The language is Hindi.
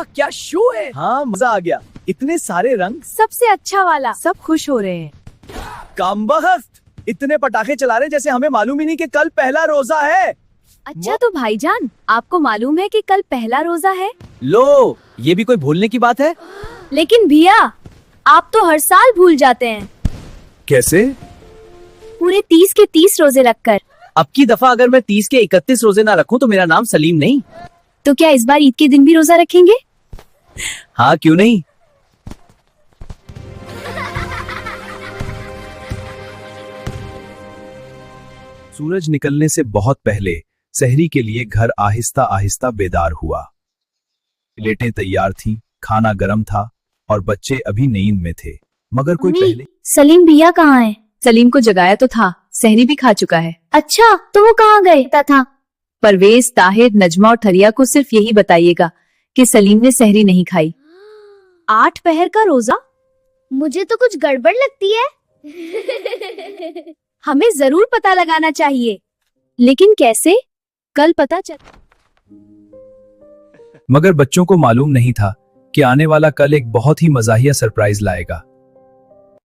वाह क्या शो है। हाँ मजा आ गया, इतने सारे रंग। सबसे अच्छा वाला। सब खुश हो रहे हैं। कामबख्त, इतने पटाखे चला रहे जैसे हमें मालूम ही नहीं कि कल पहला रोजा है। अच्छा तो भाईजान, आपको मालूम है कि कल पहला रोजा है? लो, ये भी कोई भूलने की बात है? लेकिन भैया, आप तो हर साल भूल जाते हैं। कैसे? पूरे 30 के 30 रोजे रखकर। अब की दफा अगर मैं 30 के 31 रोजे ना रखूं तो मेरा नाम सलीम नहीं। तो क्या इस बार ईद के दिन भी रोजा रखेंगे? हाँ क्यों नहीं। सूरज निकलने से बहुत पहले सहरी के लिए घर आहिस्ता आहिस्ता बेदार हुआ। प्लेटें तैयार थीं, खाना गर्म था और बच्चे अभी नींद में थे, मगर कोई पहले। सलीम भैया कहाँ है? सलीम को जगाया तो था, सहरी भी खा चुका है। अच्छा तो वो कहाँ गए था? परवेज, ताहिर, नजमा और थरिया को सिर्फ यही बताइएगा कि सलीम ने सहरी नहीं खाई। 8 पहर का रोजा? मुझे तो कुछ गड़बड़ लगती है। हमें जरूर पता लगाना चाहिए, लेकिन कैसे? कल पता चल। मगर बच्चों को मालूम नहीं था कि आने वाला कल एक बहुत ही मजाहिया सरप्राइज लाएगा।